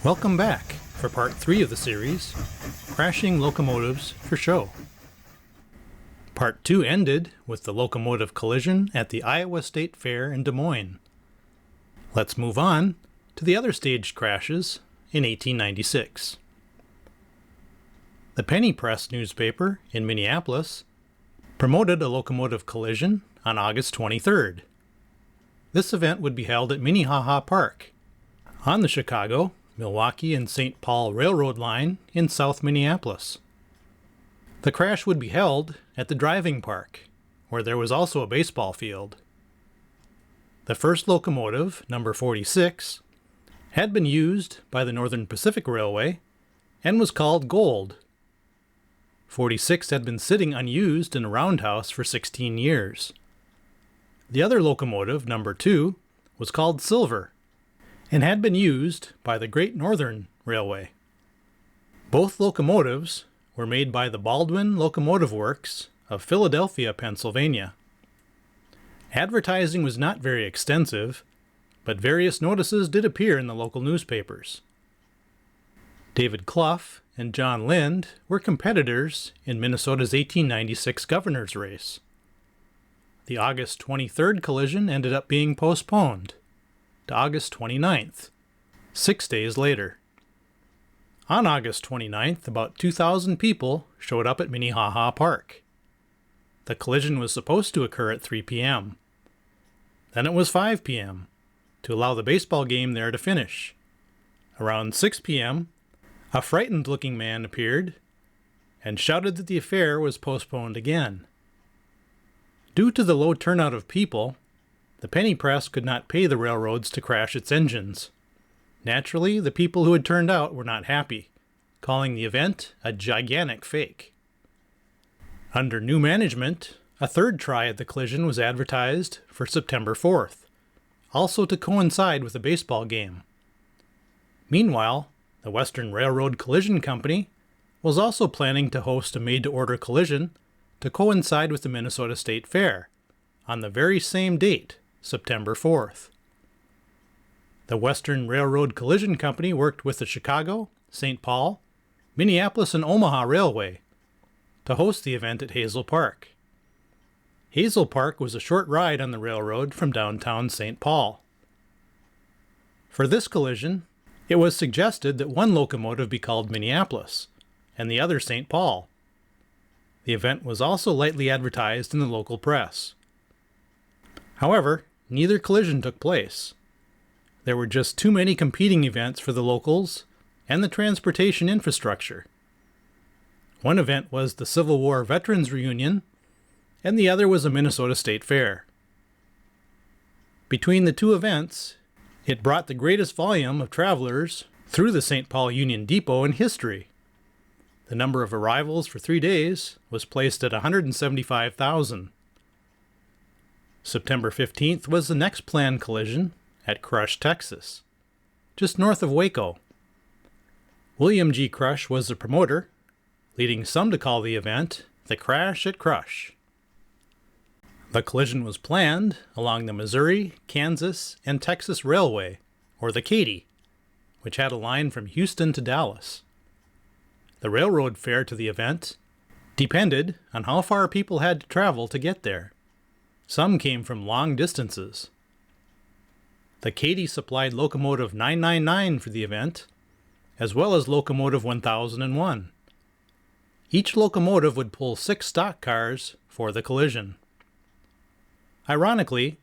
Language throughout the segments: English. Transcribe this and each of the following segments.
Welcome back for part 3 of the series, Crashing Locomotives for Show. Part 2 ended with the locomotive collision at the Iowa State Fair in Des Moines. Let's move on to the other staged crashes in 1896. The Penny Press newspaper in Minneapolis promoted a locomotive collision on August 23rd. This event would be held at Minnehaha Park on the Chicago, Milwaukee and St. Paul Railroad line in South Minneapolis. The crash would be held at the driving park, where there was also a baseball field. The first locomotive, number 46, had been used by the Northern Pacific Railway and was called Gold. 46 had been sitting unused in a roundhouse for 16 years. The other locomotive, number 2, was called Silver and had been used by the Great Northern Railway. Both locomotives were made by the Baldwin Locomotive Works of Philadelphia, Pennsylvania. Advertising was not very extensive, but various notices did appear in the local newspapers. David Clough and John Lind were competitors in Minnesota's 1896 governor's race. The August 23rd collision ended up being postponed to August 29th, 6 days later. On August 29th, about 2,000 people showed up at Minnehaha Park. The collision was supposed to occur at 3 p.m. Then it was 5 p.m. to allow the baseball game there to finish. Around 6 p.m., a frightened-looking man appeared and shouted that the affair was postponed again. Due to the low turnout of people, the penny press could not pay the railroads to crash its engines. Naturally, the people who had turned out were not happy, calling the event a gigantic fake. Under new management, a third try at the collision was advertised for September 4th, also to coincide with a baseball game. Meanwhile, the Western Railroad Collision Company was also planning to host a made-to-order collision to coincide with the Minnesota State Fair on the very same date, September 4th. The Western Railroad Collision Company worked with the Chicago, St. Paul, Minneapolis, and Omaha Railway to host the event at Hazel Park. Hazel Park was a short ride on the railroad from downtown St. Paul. For this collision, it was suggested that one locomotive be called Minneapolis and the other St. Paul. The event was also lightly advertised in the local press. However, neither collision took place. There were just too many competing events for the locals and the transportation infrastructure. One event was the Civil War Veterans Reunion, and the other was a Minnesota State Fair. Between the two events, it brought the greatest volume of travelers through the St. Paul Union Depot in history. The number of arrivals for 3 days was placed at 175,000. September 15th was the next planned collision at Crush, Texas, just north of Waco. William G. Crush was the promoter, leading some to call the event the Crash at Crush. The collision was planned along the Missouri, Kansas, and Texas Railway, or the Katy, which had a line from Houston to Dallas. The railroad fare to the event depended on how far people had to travel to get there. Some came from long distances. The Katy supplied locomotive 999 for the event, as well as locomotive 1001. Each locomotive would pull 6 stock cars for the collision. Ironically,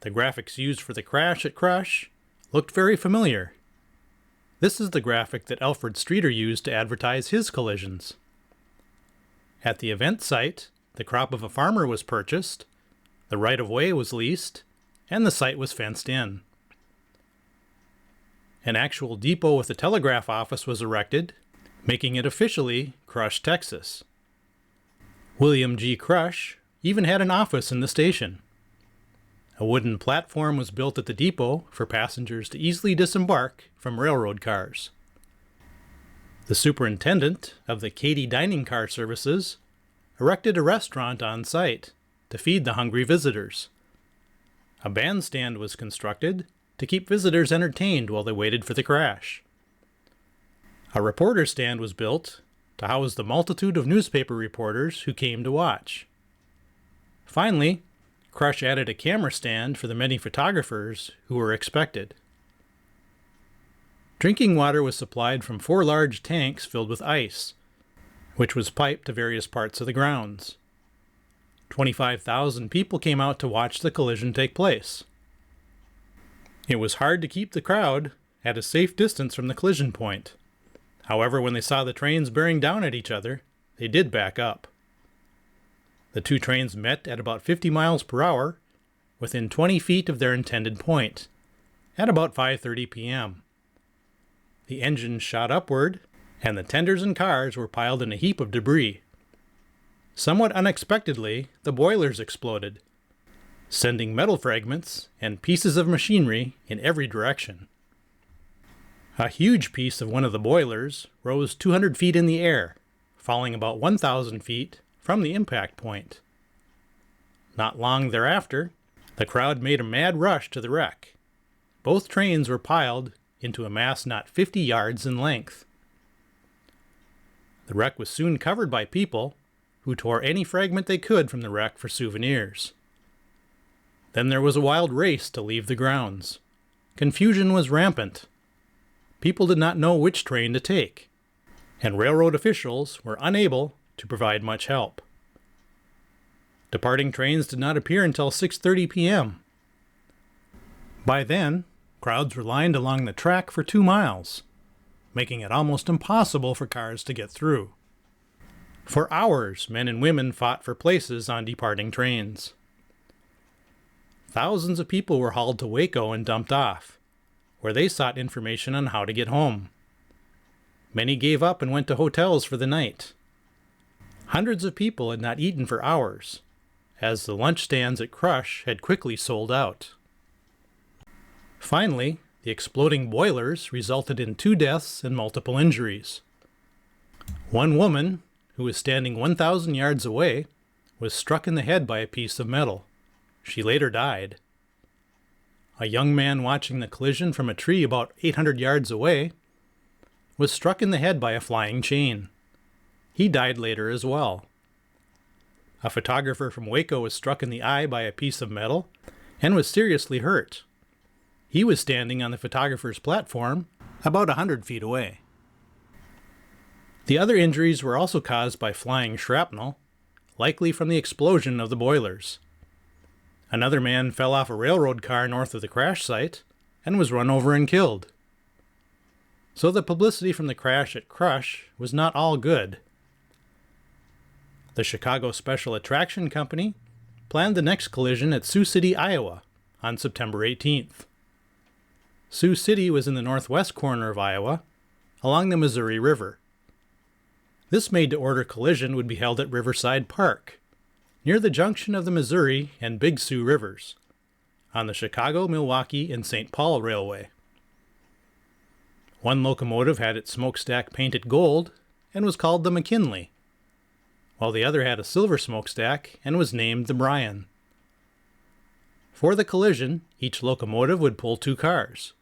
the graphics used for the crash at Crush looked very familiar. This is the graphic that Alfred Streeter used to advertise his collisions. At the event site, the crop of a farmer was purchased, the right-of-way was leased, and the site was fenced in. An actual depot with a telegraph office was erected, making it officially Crush, Texas. William G. Crush even had an office in the station. A wooden platform was built at the depot for passengers to easily disembark from railroad cars. The superintendent of the Katy dining car services erected a restaurant on site to feed the hungry visitors. A bandstand was constructed to keep visitors entertained while they waited for the crash. A reporter stand was built to house the multitude of newspaper reporters who came to watch. Finally, Crush added a camera stand for the many photographers who were expected. Drinking water was supplied from 4 large tanks filled with ice, which was piped to various parts of the grounds. 25,000 people came out to watch the collision take place. It was hard to keep the crowd at a safe distance from the collision point. However, when they saw the trains bearing down at each other, they did back up. The 2 trains met at about 50 miles per hour, within 20 feet of their intended point, at about 5:30 p.m. The engines shot upward, and the tenders and cars were piled in a heap of debris. Somewhat unexpectedly, the boilers exploded, sending metal fragments and pieces of machinery in every direction. A huge piece of one of the boilers rose 200 feet in the air, falling about 1,000 feet from the impact point. Not long thereafter, the crowd made a mad rush to the wreck. Both trains were piled into a mass not 50 yards in length. The wreck was soon covered by people who tore any fragment they could from the wreck for souvenirs. Then there was a wild race to leave the grounds. Confusion was rampant. People did not know which train to take, and railroad officials were unable to provide much help. Departing trains did not appear until 6:30 p.m. By then, crowds were lined along the track for 2 miles, making it almost impossible for cars to get through. For hours, men and women fought for places on departing trains. Thousands of people were hauled to Waco and dumped off, where they sought information on how to get home. Many gave up and went to hotels for the night. Hundreds of people had not eaten for hours, as the lunch stands at Crush had quickly sold out. Finally, the exploding boilers resulted in 2 deaths and multiple injuries. One woman, who was standing 1,000 yards away, was struck in the head by a piece of metal. She later died. A young man watching the collision from a tree about 800 yards away was struck in the head by a flying chain. He died later as well. A photographer from Waco was struck in the eye by a piece of metal and was seriously hurt. He was standing on the photographer's platform about 100 feet away. The other injuries were also caused by flying shrapnel, likely from the explosion of the boilers. Another man fell off a railroad car north of the crash site and was run over and killed. So the publicity from the crash at Crush was not all good. The Chicago Special Attraction Company planned the next collision at Sioux City, Iowa, on September 18th. Sioux City was in the northwest corner of Iowa, along the Missouri River. This made-to-order collision would be held at Riverside Park, near the junction of the Missouri and Big Sioux Rivers, on the Chicago, Milwaukee, and St. Paul Railway. One locomotive had its smokestack painted gold and was called the McKinley, while the other had a silver smokestack and was named the Bryan. For the collision, each locomotive would pull 2 cars.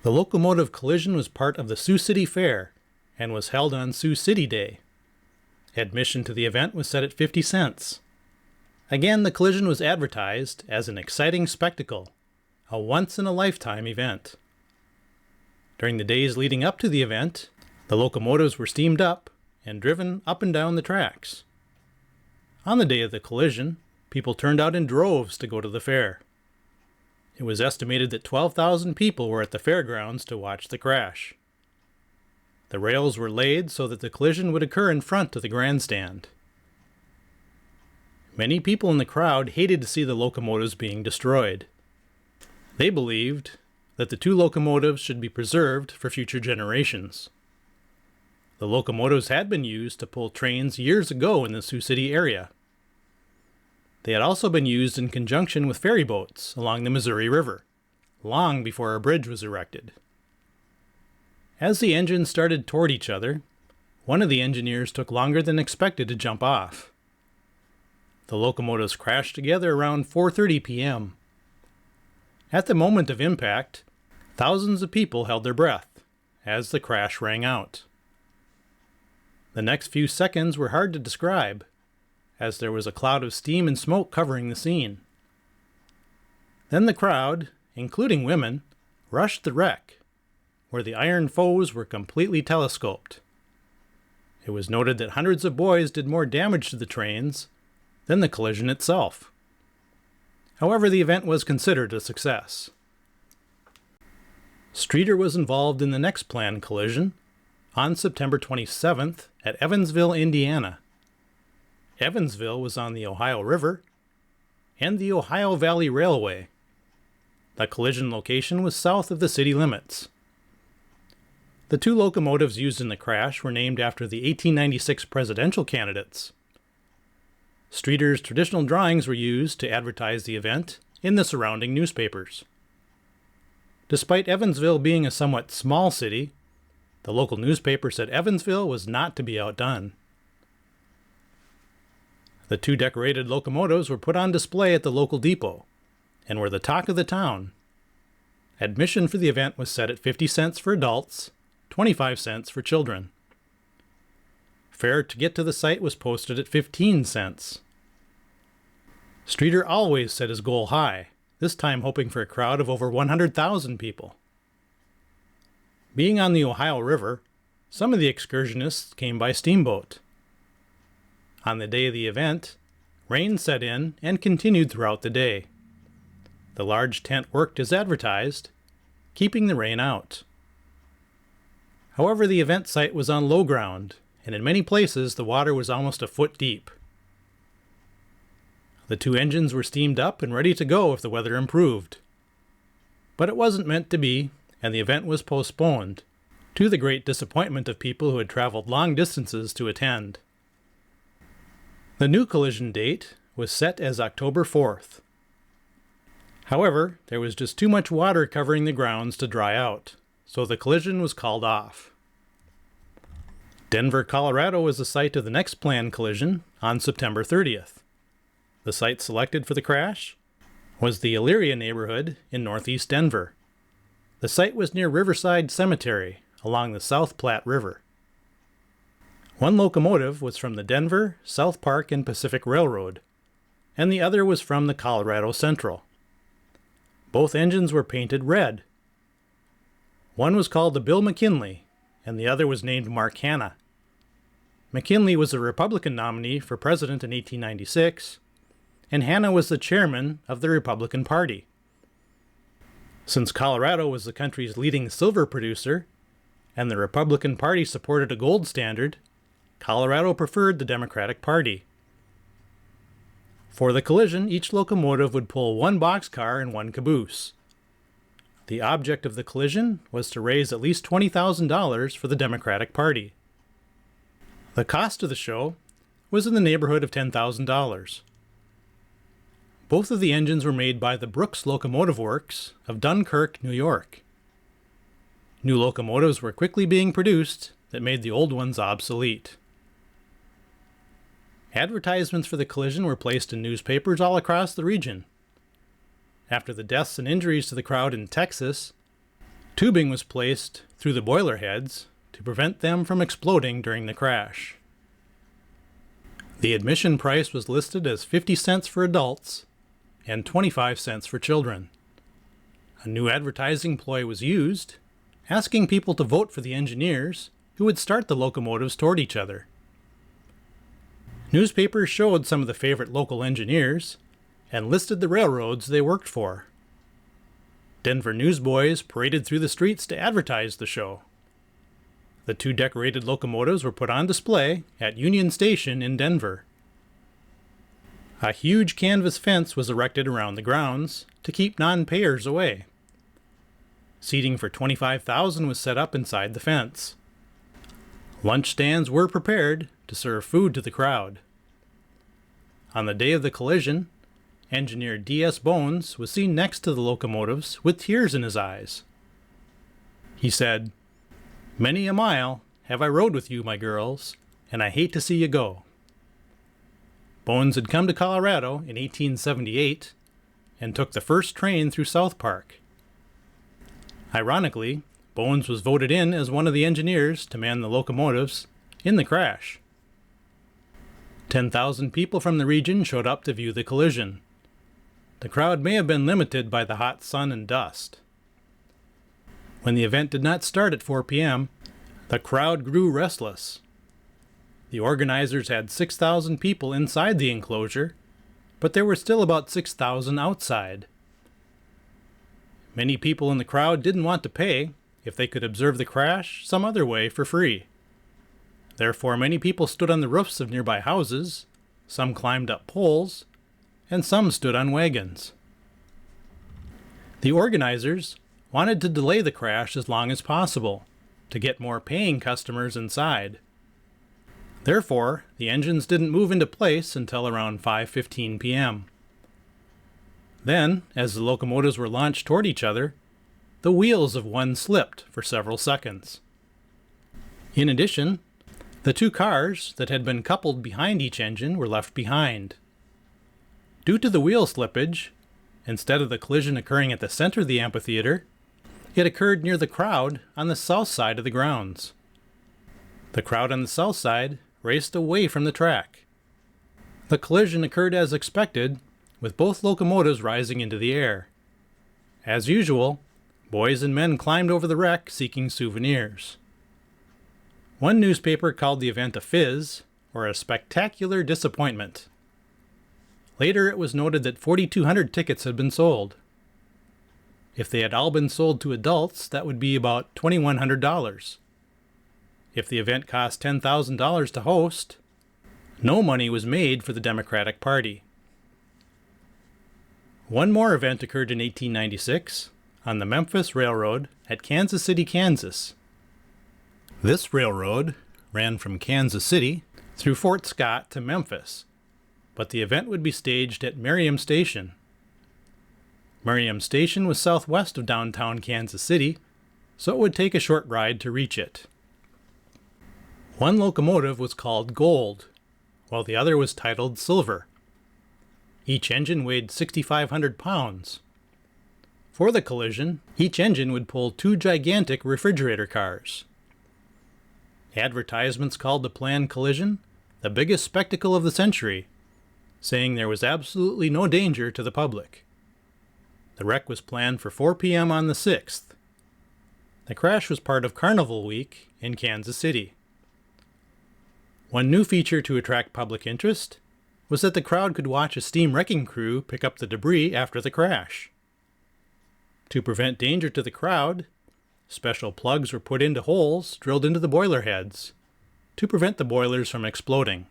The locomotive collision was part of the Sioux City Fair and was held on Sioux City Day. Admission to the event was set at 50 cents. Again, the collision was advertised as an exciting spectacle, a once-in-a-lifetime event. During the days leading up to the event, the locomotives were steamed up and driven up and down the tracks. On the day of the collision, people turned out in droves to go to the fair. It was estimated that 12,000 people were at the fairgrounds to watch the crash. The rails were laid so that the collision would occur in front of the grandstand. Many people in the crowd hated to see the locomotives being destroyed. They believed that the 2 locomotives should be preserved for future generations. The locomotives had been used to pull trains years ago in the Sioux City area. They had also been used in conjunction with ferry boats along the Missouri River, long before a bridge was erected. As the engines started toward each other, one of the engineers took longer than expected to jump off. The locomotives crashed together around 4:30 p.m. At the moment of impact, thousands of people held their breath as the crash rang out. The next few seconds were hard to describe, as there was a cloud of steam and smoke covering the scene. Then the crowd, including women, rushed the wreck, where the iron foes were completely telescoped. It was noted that hundreds of boys did more damage to the trains than the collision itself. However, the event was considered a success. Streeter was involved in the next planned collision on September 27th at Evansville, Indiana. Evansville was on the Ohio River and the Ohio Valley Railway. The collision location was south of the city limits. The two locomotives used in the crash were named after the 1896 presidential candidates. Streeter's traditional drawings were used to advertise the event in the surrounding newspapers. Despite Evansville being a somewhat small city, the local newspaper said Evansville was not to be outdone. The two decorated locomotives were put on display at the local depot and were the talk of the town. Admission for the event was set at 50 cents for adults, 25 cents for children. Fare to get to the site was posted at 15 cents. Streeter always set his goal high, this time hoping for a crowd of over 100,000 people. Being on the Ohio River, some of the excursionists came by steamboat. On the day of the event, rain set in and continued throughout the day. The large tent worked as advertised, keeping the rain out. However, the event site was on low ground, and in many places the water was almost a foot deep. The two engines were steamed up and ready to go if the weather improved. But it wasn't meant to be, and the event was postponed, to the great disappointment of people who had traveled long distances to attend. The new collision date was set as October 4th. However, there was just too much water covering the grounds to dry out, so the collision was called off. Denver, Colorado was the site of the next planned collision on September 30th. The site selected for the crash was the Elyria neighborhood in northeast Denver. The site was near Riverside Cemetery along the South Platte River. One locomotive was from the Denver, South Park, and Pacific Railroad, and the other was from the Colorado Central. Both engines were painted red. One was called the Bill McKinley, and the other was named Mark Hanna. McKinley was a Republican nominee for president in 1896, and Hanna was the chairman of the Republican Party. Since Colorado was the country's leading silver producer, and the Republican Party supported a gold standard, Colorado preferred the Democratic Party. For the collision, each locomotive would pull one boxcar and one caboose. The object of the collision was to raise at least $20,000 for the Democratic Party. The cost of the show was in the neighborhood of $10,000. Both of the engines were made by the Brooks Locomotive Works of Dunkirk, New York. New locomotives were quickly being produced that made the old ones obsolete. Advertisements for the collision were placed in newspapers all across the region. After the deaths and injuries to the crowd in Texas, tubing was placed through the boiler heads to prevent them from exploding during the crash. The admission price was listed as 50 cents for adults and 25 cents for children. A new advertising ploy was used, asking people to vote for the engineers who would start the locomotives toward each other. Newspapers showed some of the favorite local engineers and listed the railroads they worked for. Denver newsboys paraded through the streets to advertise the show. The two decorated locomotives were put on display at Union Station in Denver. A huge canvas fence was erected around the grounds to keep non-payers away. Seating for 25,000 was set up inside the fence. Lunch stands were prepared to serve food to the crowd. On the day of the collision, engineer D.S. Bones was seen next to the locomotives with tears in his eyes. He said, "Many a mile have I rode with you, my girls, and I hate to see you go." Bones had come to Colorado in 1878 and took the first train through South Park. Ironically, Bones was voted in as one of the engineers to man the locomotives in the crash. 10,000 people from the region showed up to view the collision. The crowd may have been limited by the hot sun and dust. When the event did not start at 4 p.m., the crowd grew restless. The organizers had 6,000 people inside the enclosure, but there were still about 6,000 outside. Many people in the crowd didn't want to pay if they could observe the crash some other way for free. Therefore, many people stood on the roofs of nearby houses, some climbed up poles, and some stood on wagons. The organizers wanted to delay the crash as long as possible to get more paying customers inside. Therefore, the engines didn't move into place until around 5:15 p.m. Then, as the locomotives were launched toward each other, the wheels of one slipped for several seconds. In addition, the two cars that had been coupled behind each engine were left behind. Due to the wheel slippage, instead of the collision occurring at the center of the amphitheater, it occurred near the crowd on the south side of the grounds. The crowd on the south side raced away from the track. The collision occurred as expected, with both locomotives rising into the air. As usual, boys and men climbed over the wreck seeking souvenirs. One newspaper called the event a fizz, or a spectacular disappointment. Later it was noted that 4,200 tickets had been sold. If they had all been sold to adults, that would be about $2,100. If the event cost $10,000 to host, no money was made for the Democratic Party. One more event occurred in 1896 on the Memphis Railroad at Kansas City, Kansas. This railroad ran from Kansas City through Fort Scott to Memphis, but the event would be staged at Merriam Station. Merriam Station was southwest of downtown Kansas City, so it would take a short ride to reach it. One locomotive was called Gold, while the other was titled Silver. Each engine weighed 6,500 pounds. For the collision, each engine would pull two gigantic refrigerator cars. Advertisements called the planned collision the biggest spectacle of the century, saying there was absolutely no danger to the public. The wreck was planned for 4 p.m. on the 6th. The crash was part of Carnival Week in Kansas City. One new feature to attract public interest was that the crowd could watch a steam wrecking crew pick up the debris after the crash. To prevent danger to the crowd, special plugs were put into holes drilled into the boiler heads to prevent the boilers from exploding.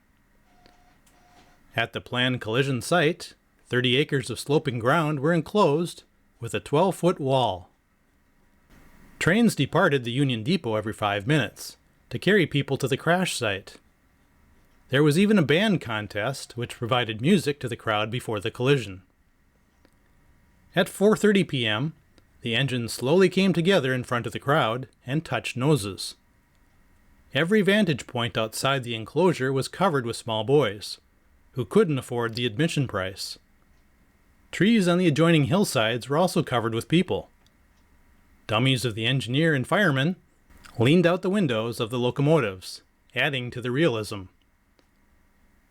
At the planned collision site, 30 acres of sloping ground were enclosed with a 12-foot wall. Trains departed the Union Depot every 5 minutes to carry people to the crash site. There was even a band contest which provided music to the crowd before the collision. At 4:30 p.m., the engines slowly came together in front of the crowd and touched noses. Every vantage point outside the enclosure was covered with small boys, who couldn't afford the admission price. Trees on the adjoining hillsides were also covered with people. Dummies of the engineer and firemen leaned out the windows of the locomotives, adding to the realism.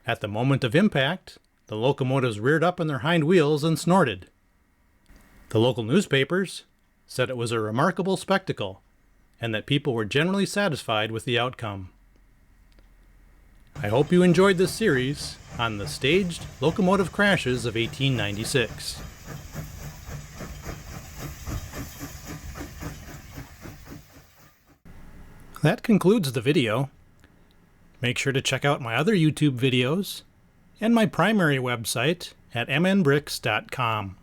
At the moment of impact, the locomotives reared up on their hind wheels and snorted. The local newspapers said it was a remarkable spectacle and that people were generally satisfied with the outcome. I hope you enjoyed this series on the staged locomotive crashes of 1896. That concludes the video. Make sure to check out my other YouTube videos and my primary website at mnbricks.com.